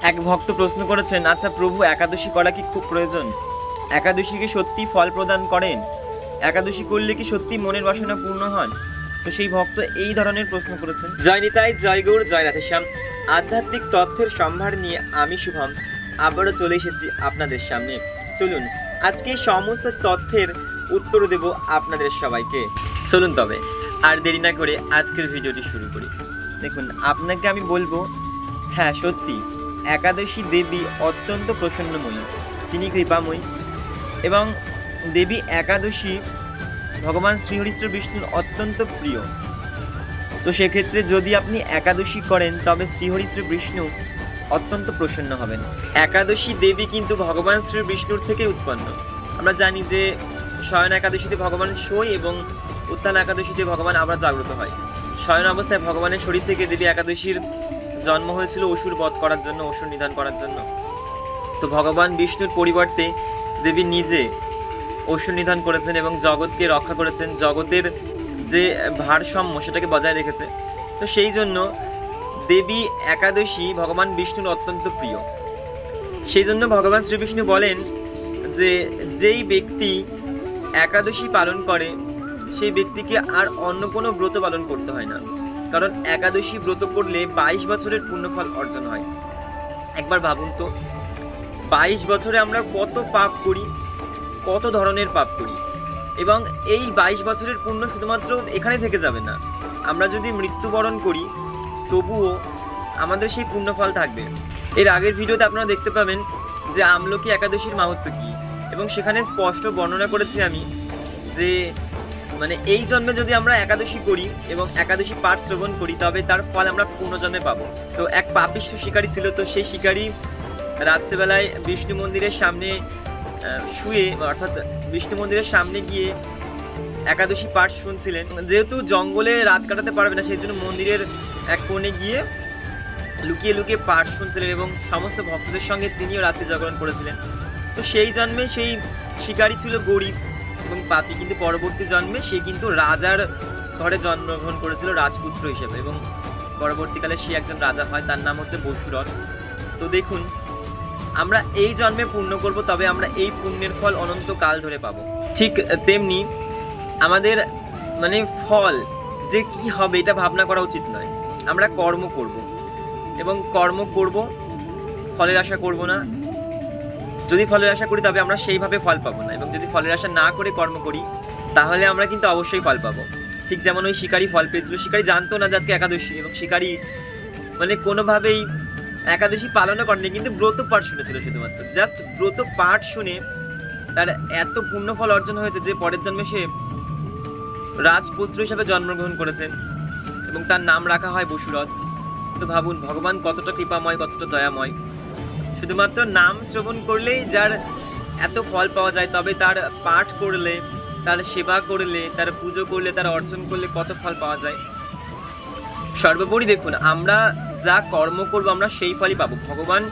এক ভক্ত প্রশ্ন করেছেন, আচ্ছা প্রভু, একাদশী করা কি খুব প্রয়োজন? একাদশী কি সত্যি ফল প্রদান করেন? একাদশী করলে কি সত্যি মনের বাসনা পূর্ণ হন? তো সেই ভক্ত এই ধরনের প্রশ্ন করেছেন। জয় নিতাই, জয় গৌর, জয় রাধেশ্যাম। আধ্যাত্মিক তথ্যের সম্ভার নিয়ে আমি শুভম আবারও চলে এসেছি আপনাদের সামনে। চলুন আজকে সমস্ত তথ্যের উত্তর দেব আপনাদের সবাইকে। চলুন তবে আর দেরি না করে আজকের ভিডিওটি শুরু করি। দেখুন, আপনাকে আমি বলবো, হ্যাঁ সত্যি একাদশী দেবী অত্যন্ত প্রসন্নময়ী, তিনি কৃপাময়ী এবং দেবী একাদশী ভগবান শ্রীহরি শ্রী বিষ্ণুর অত্যন্ত প্রিয়। তো সেক্ষেত্রে যদি আপনি একাদশী করেন তবে শ্রীহরি শ্রী বিষ্ণু অত্যন্ত প্রসন্ন হবেন। একাদশী দেবী কিন্তু ভগবান শ্রী বিষ্ণুর থেকে উৎপন্ন। আমরা জানি যে শয়ন একাদশীতে ভগবান শোয় এবং উত্থান একাদশীতে ভগবান আবার জাগ্রত হয়। শয়ন অবস্থায় ভগবানের শরীর থেকে দেবী একাদশীর জন্ম হয়েছিল অসুর বধ করার জন্য, অসুর নিধন করার জন্য। তো ভগবান বিষ্ণুর পরিবর্তে দেবী নিজে অসুর নিধন করেছেন এবং জগৎকে রক্ষা করেছেন, জগতের যে ভারসাম্য সেটাকে বজায় রেখেছে। তো সেই জন্য দেবী একাদশী ভগবান বিষ্ণুর অত্যন্ত প্রিয়। সেই জন্য ভগবান শ্রীবিষ্ণু বলেন যে যেই ব্যক্তি একাদশী পালন করে সেই ব্যক্তিকে আর অন্য কোনো ব্রত পালন করতে হয় না, কারণ একাদশী ব্রত করলে 22 বছরের পুণ্যফল অর্জন হয়। একবার ভাবুন তো, 22 বছরে আমরা কত পাপ করি, কত ধরনের পাপ করি, এবং এই 22 বছরের পুণ্য শুধুমাত্র এখানে থেকে যাবে না। আমরা যদি মৃত্যুবরণ করি তবুও আমাদের সেই পুণ্যফল থাকবে। এর আগের ভিডিওতে আপনারা দেখতে পাবেন যে আমলকি একাদশীর মাহাত্ম্য কী, এবং সেখানে স্পষ্ট বর্ণনা করেছি আমি যে মানে এই জন্মে যদি আমরা একাদশী করি এবং একাদশী পাঠ শ্রবণ করি তবে তার ফল আমরা পুনর্জন্মে পাবো। তো এক পাপিষ্ঠ শিকারী ছিল, তো সেই শিকারী রাত্রেবেলায় বিষ্ণু মন্দিরের সামনে শুয়ে, অর্থাৎ বিষ্ণু মন্দিরের সামনে গিয়ে একাদশী পাঠ শুনছিলেন। যেহেতু জঙ্গলে রাত কাটাতে পারবে না, সেই জন্য মন্দিরের এক কোণে গিয়ে লুকিয়ে লুকিয়ে পাঠ শুনছিলেন এবং সমস্ত ভক্তদের সঙ্গে তিনিও রাত্রি জাগরণ করেছিলেন। তো সেই জন্মে সেই শিকারী ছিল গরিব এবং পাপী, কিন্তু পরবর্তী জন্মে সে কিন্তু রাজার ঘরে জন্মগ্রহণ করেছিল রাজপুত্র হিসেবে, এবং পরবর্তীকালে সে একজন রাজা হয়, তার নাম হচ্ছে বসুরথ। তো দেখুন, আমরা এই জন্মে পুণ্য করব, তবে আমরা এই পুণ্যের ফল অনন্তকাল ধরে পাবো। ঠিক তেমনি আমাদের মানে ফল যে কি হবে এটা ভাবনা করা উচিত নয়। আমরা কর্ম করব এবং কর্ম করব, ফলের আশা করব না। যদি ফলের আশা করি তবে আমরা সেইভাবে ফল পাবো না, এবং যদি ফলের আশা না করে কর্ম করি তাহলে আমরা কিন্তু অবশ্যই ফল পাবো। ঠিক যেমন ওই শিকারী ফল পেয়েছিল, শিকারী জানতো না যে আজকে একাদশী, এবং শিকারী মানে কোনোভাবেই একাদশী পালনও করেনি, কিন্তু ব্রত পাঠ শুনেছিল, শুধুমাত্র জাস্ট ব্রত পাঠ শুনে তার এত পুণ্যফল অর্জন হয়েছে যে পরের জন্মে সে রাজপুত্র হিসাবে জন্মগ্রহণ করেছেন এবং তার নাম রাখা হয় বসুরথ। তো ভাবুন ভগবান কতটা কৃপাময়, কতটা দয়াময়। শুধুমাত্র নাম শ্রবণ করলেই যার এত ফল পাওয়া যায়, তবে তার পাঠ করলে, তার সেবা করলে, তার পুজো করলে, তার অর্চন করলে কত ফল পাওয়া যায়। সর্বোপরি দেখুন, আমরা যা কর্ম করব আমরা সেই ফলই পাবো। ভগবান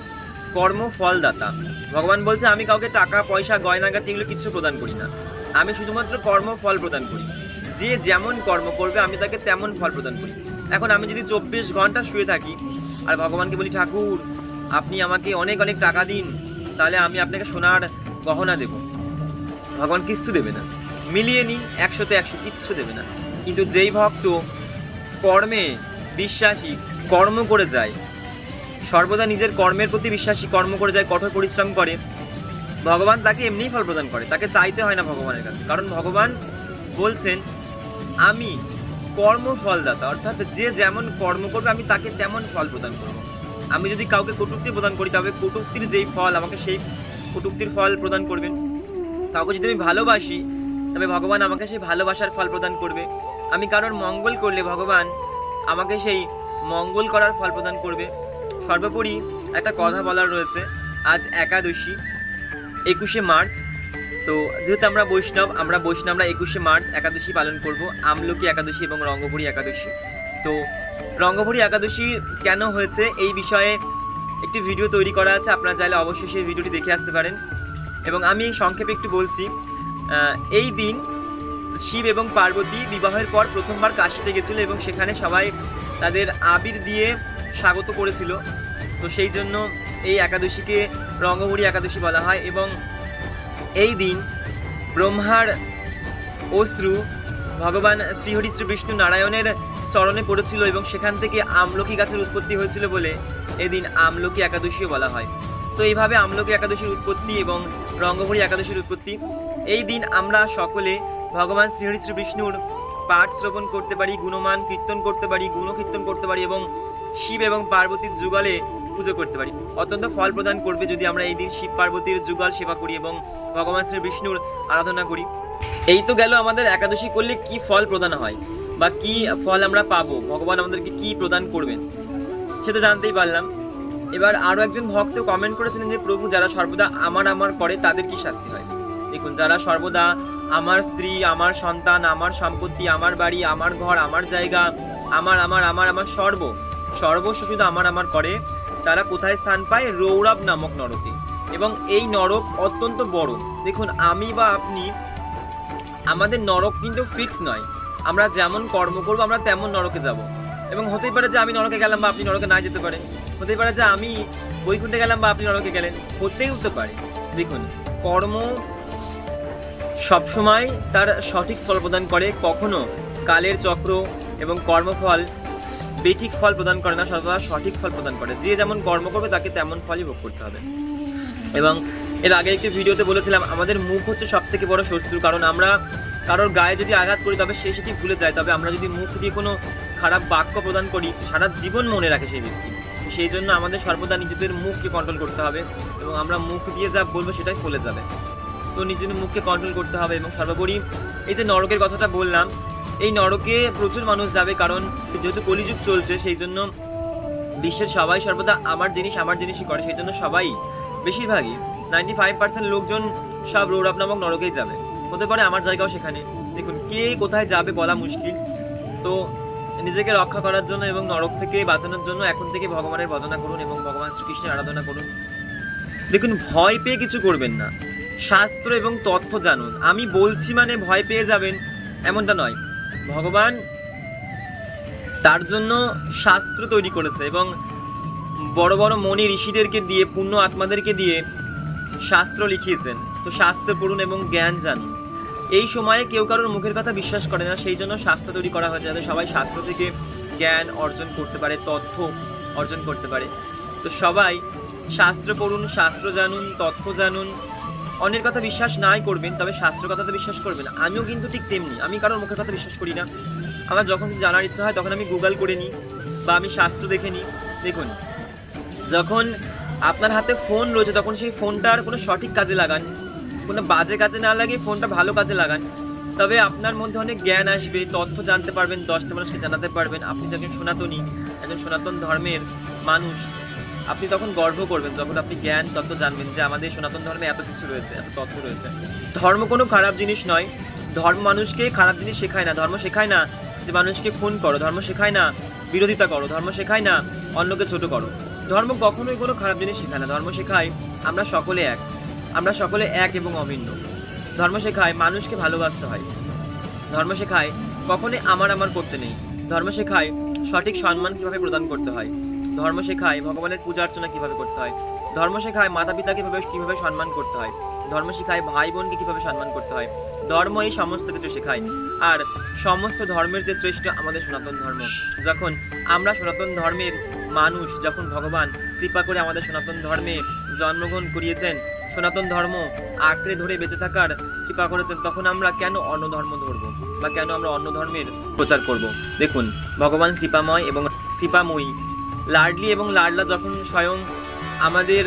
কর্ম ফলদাতা। ভগবান বলছে আমি কাউকে টাকা পয়সা গয়নাগাটি এগুলো কিছু প্রদান করি না, আমি শুধুমাত্র কর্ম ফল প্রদান করি। যে যেমন কর্ম করবে আমি তাকে তেমন ফল প্রদান করি। এখন আমি যদি 24 ঘন্টা শুয়ে থাকি আর ভগবানকে বলি ঠাকুর আপনি আমাকে অনেক অনেক টাকা দিন, তাহলে আমি আপনাকে সোনার গহনা দেব, ভগবান কিচ্ছু দেবে না। মিলিয়ে নিন 100তে 100, কিচ্ছু দেবে না। কিন্তু যেই ভক্ত কর্মে বিশ্বাসী, কর্ম করে যায়, সর্বদা নিজের কর্মের প্রতি বিশ্বাসী, কর্ম করে যায়, কঠোর পরিশ্রম করে, ভগবান তাকে এমনিই ফল প্রদান করে, তাকে চাইতে হয় না ভগবানের কাছে। কারণ ভগবান বলছেন আমি কর্ম ফলদাতা, অর্থাৎ যে যেমন কর্ম করবে আমি তাকে তেমন ফল প্রদান করব। আমি যদি কাউকে কটূক্তি প্রদান করি তবে কটূক্তির যেই ফল আমাকে সেই কটূক্তির ফল প্রদান করবেন। কাউকে যদি আমি ভালোবাসি তবে ভগবান আমাকে সেই ভালোবাসার ফল প্রদান করবে। আমি কারোর মঙ্গল করলে ভগবান আমাকে সেই মঙ্গল করার ফল প্রদান করবে। সর্বোপরি একটা কথা বলার রয়েছে, আজ একাদশী 21শে মার্চ। তো যেহেতু আমরা বৈষ্ণবরা 21শে মার্চ একাদশী পালন করব, আমলকি একাদশী এবং রঙ্গভরি একাদশী। তো রঙ্গভরি একাদশী কেন হয়েছে এই বিষয়ে একটি ভিডিও তৈরি করা আছে, আপনারা চাইলে অবশ্যই সেই ভিডিওটি দেখে আসতে পারেন। এবং আমি সংক্ষেপে একটু বলছি, এই দিন শিব এবং পার্বতী বিবাহের পর প্রথমবার কাশীতে গেছিল এবং সেখানে সবাই তাদের আবির দিয়ে স্বাগত করেছিল। তো সেই জন্য এই একাদশীকে রঙ্গভরি একাদশী বলা হয়। এবং এই দিন ব্রহ্মার অশ্রু ভগবান শ্রীহরি শ্রী বিষ্ণু নারায়ণের চরণে পড়েছিল এবং সেখান থেকে আমলকি গাছের উৎপত্তি হয়েছিল বলে এদিন আমলকি একাদশীও বলা হয়। তো এইভাবে আমলকি একাদশীর উৎপত্তি এবং রঙ্গভরি একাদশীর উৎপত্তি। এই দিন আমরা সকলে ভগবান শ্রীহরি শ্রী বিষ্ণুর পাঠ শ্রবণ করতে পারি, গুণমান কীর্তন করতে পারি, গুণকীর্তন করতে পারি এবং শিব এবং পার্বতীর যুগলে পুজো করতে পারি। অত্যন্ত ফল প্রদান করবে যদি আমরা এই দিন শিব পার্বতীর যুগল সেবা করি এবং ভগবান শ্রী বিষ্ণুর আরাধনা করি। এই তো গেল আমাদের একাদশী করলে কি ফল প্রদান হয় বা কি ফল আমরা পাবো, ভগবান আমাদেরকে কি প্রদান করবেন সেটা জানতেই পারলাম। এবার আরো একজন ভক্ত কমেন্ট করেছিলেন যে প্রভু যারা সর্বদা আমার করে তাদের কি শাস্তি হয়। দেখুন, যারা সর্বদা আমার স্ত্রী, আমার সন্তান, আমার সম্পত্তি, আমার বাড়ি, আমার ঘর, আমার জায়গা, আমার আমার আমার আমার সর্বস্ব শুধু আমার করে, তারা কোথায় স্থান পায়? রৌরব নামক নরকে। এবং এই নরক অত্যন্ত বড়। দেখুন, আমি বা আপনি, আমাদের নরক কিন্তু ফিক্স নয়। আমরা যেমন কর্ম করবো আমরা তেমন নরকে যাব। এবং হতেই পারে যে আমি নরকে গেলাম বা আপনি নরকে না যেতে পারেন। হতেই পারে যে আমি বৈকুণ্ঠে গেলাম বা আপনি নরকে গেলেন, হতেই হতে পারে। দেখুন, কর্ম সবসময় তার সঠিক ফল প্রদান করে, কখনো কালের চক্র এবং কর্মফল বেঠিক ফল প্রদান করে না, সর্বদা সঠিক ফল প্রদান করে। যে যেমন কর্ম করবে তাকে তেমন ফলই ভোগ করতে হবে। এবং এর আগে একটি ভিডিওতে বলেছিলাম আমাদের মুখ হচ্ছে সব থেকে বড় শত্রু। কারণ আমরা কারোর গায়ে যদি আঘাত করি তবে সে সেটি ভুলে যায়, তবে আমরা যদি মুখ দিয়ে কোনো খারাপ বাক্য প্রদান করি সারা জীবন মনে রাখে সেই ব্যক্তি। সেই জন্য আমাদের সর্বদা নিজেদের মুখকে কন্ট্রোল করতে হবে এবং আমরা মুখ দিয়ে যা বলবো সেটাই ফলে যাবে। তো নিজের মুখকে কন্ট্রোল করতে হবে। এবং সর্বোপরি এই যে নরকের কথাটা বললাম, এই নরকে প্রচুর মানুষ যাবে, কারণ যেহেতু কলিযুগ চলছে সেই জন্য বিশ্বের সবাই সর্বদা আমার জিনিসই করে। সেই জন্য সবাই, বেশিরভাগই 95% লোকজন সব রৌরব নামক নরকেই যাবে। হতে পারে আমার জায়গাও সেখানে। দেখুন, কে কোথায় যাবে বলা মুশকিল। তো নিজেকে রক্ষা করার জন্য এবং নরক থেকে বাঁচানোর জন্য এখন থেকে ভগবানের ভজনা করুন এবং ভগবান শ্রীকৃষ্ণের আরাধনা করুন। দেখুন, ভয় পেয়ে কিছু করবেন না, শাস্ত্র এবং তথ্য জানুন। আমি বলছি মানে ভয় পেয়ে যাবেন এমনটা নয়। ভগবান তার জন্য শাস্ত্র তৈরি করেছে এবং বড় বড় মনি ঋষিদেরকে দিয়ে, পুণ্য আত্মাদেরকে দিয়ে শাস্ত্র লিখিয়েছেন। তো শাস্ত্র পড়ুন এবং জ্ঞান জানুন। এই সময়ে কেউ কারোর মুখের কথা বিশ্বাস করে না, সেই জন্য শাস্ত্র তৈরি করা হয়েছে যাতে সবাই শাস্ত্র থেকে জ্ঞান অর্জন করতে পারে, তথ্য অর্জন করতে পারে। তো সবাই শাস্ত্র পড়ুন, শাস্ত্র জানুন, তথ্য জানুন। অন্যের কথা বিশ্বাস নাই করবেন, তবে শাস্ত্র কথাতে বিশ্বাস করবেন। আমিও কিন্তু ঠিক তেমনি, আমি কারোর মুখের কথা বিশ্বাস করি না। আমার যখন জানার ইচ্ছা হয় তখন আমি গুগল করে নিই বা আমি শাস্ত্র দেখে নিই। দেখুন, যখন আপনার হাতে ফোন রয়েছে তখন সেই ফোনটার কোনো সঠিক কাজে লাগান, কোনো বাজে কাজে না লাগিয়ে ফোনটা ভালো কাজে লাগান, তবে আপনার মধ্যে অনেক জ্ঞান আসবে, তথ্য জানতে পারবেন, 10টা মানুষকে জানাতে পারবেন। আপনি যখন সনাতনী, একজন সনাতন ধর্মের মানুষ, আপনি তখন গর্ব করবেন যখন আপনি জ্ঞান তত্ত্ব জানবেন যে আমাদের সনাতন ধর্মে এত কিছু রয়েছে, এত তথ্য রয়েছে। ধর্ম কোনো খারাপ জিনিস নয়। ধর্ম মানুষকে খারাপ জিনিস শেখায় না। ধর্ম শেখায় না যে মানুষকে খুন করো, ধর্ম শেখায় না বিরোধিতা করো, ধর্ম শেখায় না অন্যকে ছোট করো। ধর্ম কখনোই কোনো খারাপ জিনিস শেখায় না। ধর্ম শেখায় আমরা সকলে এক এবং অভিন্ন। ধর্ম শেখায় মানুষকে ভালোবাসতে হয়। ধর্ম শেখায় কখনোই আমার করতে নেই। ধর্ম শেখায় সঠিক সম্মান কিভাবে প্রদান করতে হয়। ধর্ম শেখায় ভগবানের পূজা অর্চনা কিভাবে করতে হয়। ধর্ম শেখায় মাতা পিতাকে কিভাবে সম্মান করতে হয়। ধর্ম শেখায় ভাই বোনকে কিভাবে সম্মান করতে হয়। ধর্ম এই সমস্ত কিছু শেখায়। আর সমস্ত ধর্মের যে শ্রেষ্ঠ আমাদের সনাতন ধর্ম। যখন আমরা সনাতন ধর্মের মানুষ, যখন ভগবান কৃপা করে আমাদের সনাতন ধর্মে জন্মগ্রহণ করিয়েছেন, সনাতন ধর্ম আঁকড়ে ধরে বেঁচে থাকার কৃপা করেছেন, তখন আমরা কেন অন্য ধর্ম ধরব বা কেন আমরা অন্য ধর্মের প্রচার করব? দেখুন, ভগবান কৃপাময় এবং কৃপাময়ী, লাডলি এবং লাডলা যখন স্বয়ং আমাদের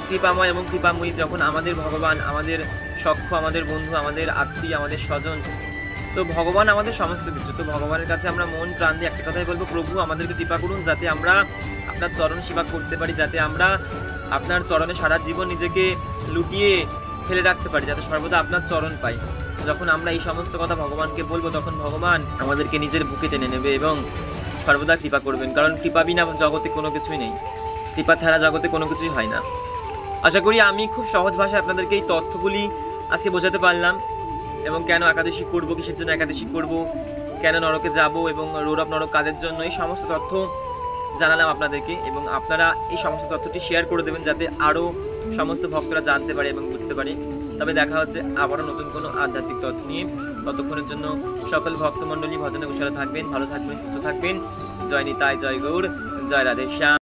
কৃপাময় এবং কৃপাময়ী, যখন আমাদের ভগবান, আমাদের সখ্য, আমাদের বন্ধু, আমাদের আত্মীয়, আমাদের স্বজন, তো ভগবান আমাদের সমস্ত কিছু। তো ভগবানের কাছে আমরা মন প্রাণ দিয়ে একটা কথাই বলবো, প্রভু আমাদেরকে কৃপা করুন যাতে আমরা আপনার চরণ সেবা করতে পারি, যাতে আমরা আপনার চরণে সারা জীবন নিজেকে লুটিয়ে ফেলে রাখতে পারি, যাতে সর্বদা আপনার চরণ পাই। যখন আমরা এই সমস্ত কথা ভগবানকে বলবো তখন ভগবান আমাদেরকে নিজের বুকে টেনে নেবে এবং সর্বদা কৃপা করবেন। কারণ কৃপা বিনা জগতে কোনো কিছুই নেই, কৃপা ছাড়া জগতে কোনো কিছুই হয় না। আশা করি আমি খুব সহজ ভাষায় আপনাদেরকে এই তথ্যগুলি আজকে বোঝাতে পারলাম। এবং কেন একাদশী করবো, কিসের জন্য একাদশী করব, কেন নরকে যাব এবং রৌরব নরক কাদের জন্য, এই সমস্ত তথ্য জানালাম আপনাদেরকে, এবং আপনারা এই সমস্ত তথ্যটি শেয়ার করে দেবেন যাতে আরও সমস্ত ভক্তরা জানতে পারে এবং বুঝতে পারে। তবে দেখা হচ্ছে আবারও নতুন কোনো আধ্যাত্মিক তথ্য নিয়ে। ততক্ষণের জন্য সকল ভক্তমণ্ডলী ভজনে উৎসাহে থাকবেন, ভালো থাকবেন, সুস্থ থাকবেন। জয় নিতাই, জয় গৌর, জয় রাধে শ্যাম।